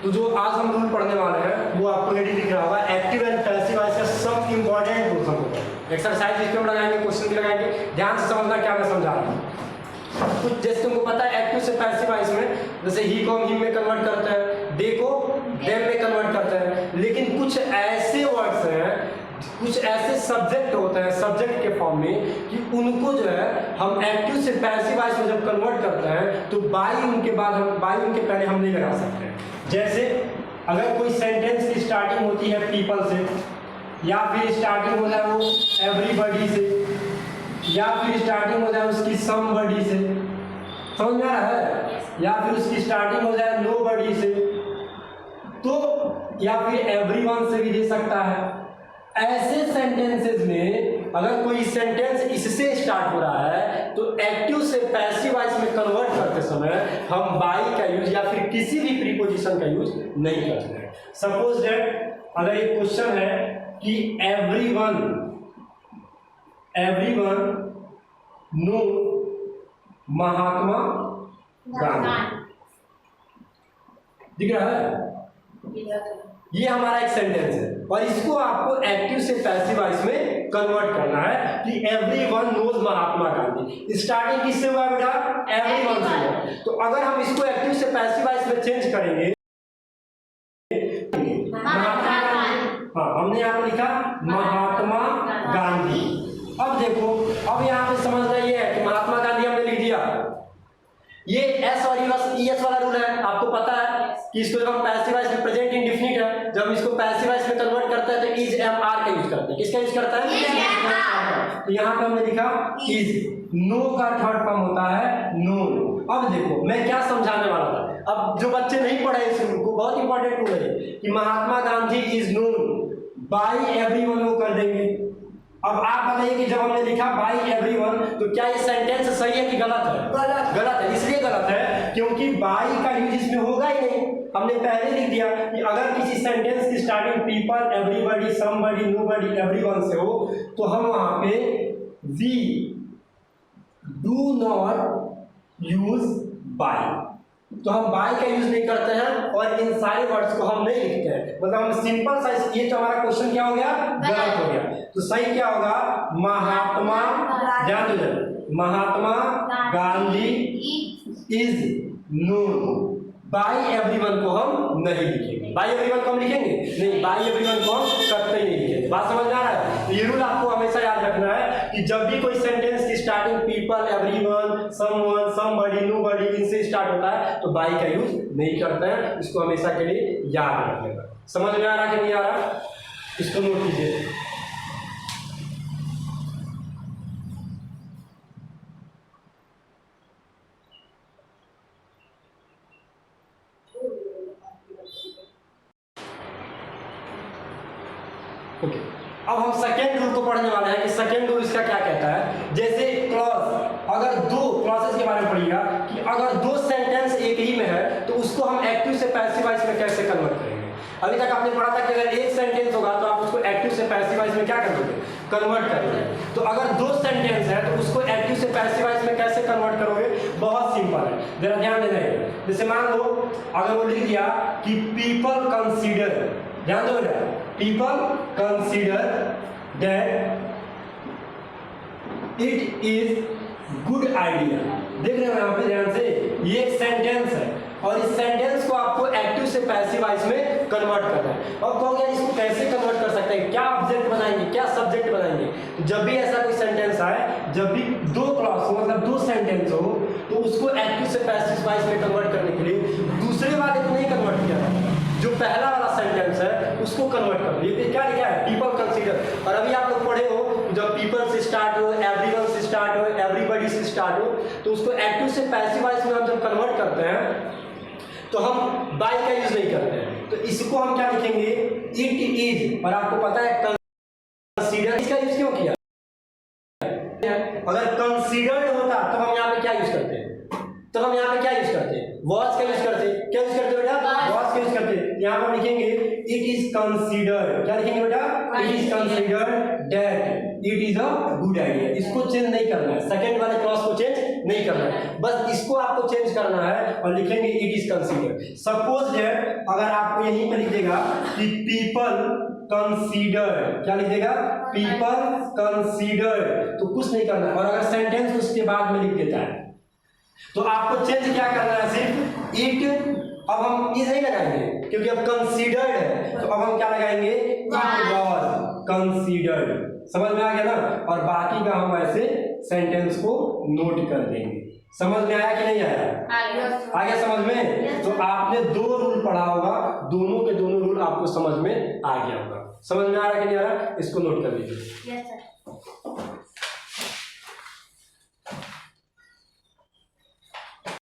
तो जो आज हम रूल पढ़ने वाले हैं वो आपको रेडी दिख रहा होगा। एक्टिव एंड पैसिव वॉइस का सब इंपॉर्टेंट रूल होगा। एक्सरसाइज इसके ऊपर लगाएंगे, क्वेश्चन भी लगाएंगे, ध्यान से समझना क्या मैं समझा रहा हूँ। कुछ जैसे तुमको पता है एक्टिव से पैसिव वॉइस में जैसे ही को हम हिम में कन्वर्ट करते हैं, दे को देम में कन्वर्ट करते हैं, लेकिन कुछ ऐसे वर्ड्स हैं, कुछ ऐसे सब्जेक्ट होते हैं सब्जेक्ट के फॉर्म में कि उनको जो है हम एक्टिव से पैसिव वॉइस में जब कन्वर्ट करते हैं तो बाई उनके पहले हम नहीं लगा सकते। जैसे अगर कोई सेंटेंस की स्टार्टिंग होती है पीपल से, या फिर स्टार्टिंग हो जाए वो एवरीबॉडी से, या फिर स्टार्टिंग हो जाए उसकी समबडी से, समझ में आ रहा है, या फिर उसकी स्टार्टिंग हो जाए नोबडी से, तो या फिर एवरीवन से भी दे सकता है। ऐसे सेंटेंसेस में अगर कोई सेंटेंस इससे स्टार्ट हो रहा है तो एक्टिव से पैसिव वॉइस में कन्वर्ट करते समय हम बाई का यूज या फिर किसी भी प्रीपोजिशन का यूज नहीं करते हैं। सपोज दैट अगर एक क्वेश्चन है कि एवरीवन नो महात्मा गांधी, दिख रहा है? ये हमारा एक सेंटेंस है और इसको आपको एक्टिव से पैसिव वॉइस में कन्वर्ट करना है कि everyone knows Mahatma Gandhi. Starting किससे हुआ बेटा? एवरीवन से हुआ। तो अगर हम इसको एक्टिव से पैसिव वॉइस में चेंज करेंगे, महात्मा गांधी, हाँ हमने यहाँ पे लिखा महात्मा गांधी। अब देखो, अब यहाँ पे समझना ये है कि महात्मा गांधी हमने लिख दिया, ये एस और ईएस वाला रूल है, आपको पता है कि इसको जब हम पैसिव वॉइस में प्रेजेंट इंडेफिनिट है, जब इसको पैसिव वॉइस में कन्वर्ट करता है तो इज एम आर का यूज करते हैं। किसका यूज करता है? तो यहाँ पे हमने लिखा इज। नो का थर्ड फॉर्म होता है नोन। अब देखो मैं क्या समझाने वाला था, अब जो बच्चे नहीं पढ़े इस रूल को, बहुत इंपॉर्टेंट रूल है कि Mahatma Gandhi is known by everyone, वो कर देंगे। अब आप बताइए कि जब हमने लिखा बाई एवरीवन तो क्या ये सेंटेंस सही है कि गलत है? गलत है। इसलिए गलत है क्योंकि बाई का यूज इसमें होगा ही नहीं। हमने पहले लिख दिया कि अगर किसी सेंटेंस की starting people, everybody, somebody, nobody, everyone से हो तो हम वहां पे we do not use by, तो हम बाई का यूज नहीं करते हैं और इन सारे वर्ड्स को हम नहीं लिखते हैं। मतलब हम सिंपल सा, ये तो हमारा क्वेश्चन क्या हो गया? गलत हो गया। तो सही क्या होगा? महात्मा, ध्यान दो, Mahatma Gandhi is known by everyone को हम नहीं लिखेंगे। बाई एवरीवन को हम लिखेंगे नहीं, बाई एवरीवन को हम करते ही नहीं लिखेंगे। बात समझ में आ रहा है? तो ये रूल आपको हमेशा याद रखना है कि जब भी कोई सेंटेंस की starting people, everyone, someone, somebody, nobody इनसे स्टार्ट होता है तो बाई का यूज नहीं करते हैं। इसको हमेशा के लिए याद रखिएगा। समझ में आ रहा कि नहीं आ रहा? इसको नोट कीजिए। ओके, अब हम सेकेंड रूल को पढ़ने वाले हैं कि सेकेंड रूल इसका क्या कहता है। जैसे क्लॉज, अगर दो क्लॉजेस के बारे में पढ़िएगा कि अगर दो सेंटेंस एक ही में है तो उसको हम एक्टिव से पैसिव वॉइस में कैसे कन्वर्ट करेंगे। अभी तक आपने पढ़ा था कि अगर एक सेंटेंस होगा तो आप उसको एक्टिव से पैसिव वॉइस में क्या करोगे? कन्वर्ट करोगे। तो अगर दो सेंटेंस है तो उसको एक्टिव से पैसिव वॉइस में कैसे कन्वर्ट करोगे? बहुत सिंपल है, जरा ध्यान देना है। जैसे मान लो अगर वो लिख दिया कि पीपल कंसीडर, ध्यान दो बेटा, people consider that it is good idea। देख रहे हो यहाँ पे ध्यान से, ये एक सेंटेंस है और इस सेंटेंस को आपको एक्टिव से पैसिव वॉइस में कन्वर्ट करना है। और कहोगे इसको कैसे कन्वर्ट कर सकते हैं, क्या ऑब्जेक्ट बनाएंगे, क्या सब्जेक्ट बनाएंगे? जब भी ऐसा कोई सेंटेंस आए, जब भी दो क्लॉज हो, मतलब दो सेंटेंस हो, तो उसको एक्टिव से पैसिव वॉइस में कन्वर्ट करने के लिए दूसरे वाले को नहीं कन्वर्ट किया जाता, जो पहला वाला सेंटेंस है उसको कन्वर्ट कर दो। ये क्या लिखा है? People consider. और अभी आप लोग पढ़े हो जब पीपल से स्टार्ट हो, एवरीवन से स्टार्ट हो, एवरीबॉडी से स्टार्ट हो, तो उसको एक्टिव से पैसिव वॉइस में हम जब कन्वर्ट करते हैं तो हम बाई का यूज नहीं करते हैं। तो इसको हम क्या लिखेंगे? It is. और आपको पता है कंसीडर इसका यूज क्यों किया? अगर कंसीडर्ड होता तो हम यहाँ पे क्या यूज करते हैं? तो हम यहाँ पे क्या यूज करते हैं, वॉज का यूज करते हैं। क्या यूज करते हैं बेटा, वॉज का यूज करते हैं। यहाँ पर लिखेंगे इट इज कंसीडर्ड, क्या लिखेंगे बेटा, it is considered that it is a good idea. इसको चेंज नहीं करना है, सेकंड वाले क्लॉज को चेंज नहीं करना है, बस इसको आपको चेंज करना है और लिखेंगे it is considered. Suppose that अगर आपको यहीं पर लिख देगा कि पीपल कंसीडर, क्या लिख देगा, पीपल कंसीडर, तो कुछ नहीं करना है। और अगर सेंटेंस उसके बाद में लिख देता है तो आपको चेंज क्या करना है, सिर्फ इट, अब हम इज नहीं लगाएंगे क्योंकि अब कंसीडर्ड है, तो अब हम क्या लगाएंगे, इट वाज कंसीडर्ड। समझ में आ गया ना, और बाकी का हम ऐसे सेंटेंस को नोट कर देंगे। समझ में आया कि नहीं आया, आ गया समझ में। तो आपने दो रूल पढ़ा होगा, दोनों के दोनों रूल आपको समझ में आ गया होगा। समझ में आ रहा कि नहीं आ रहा, इसको नोट कर लीजिए।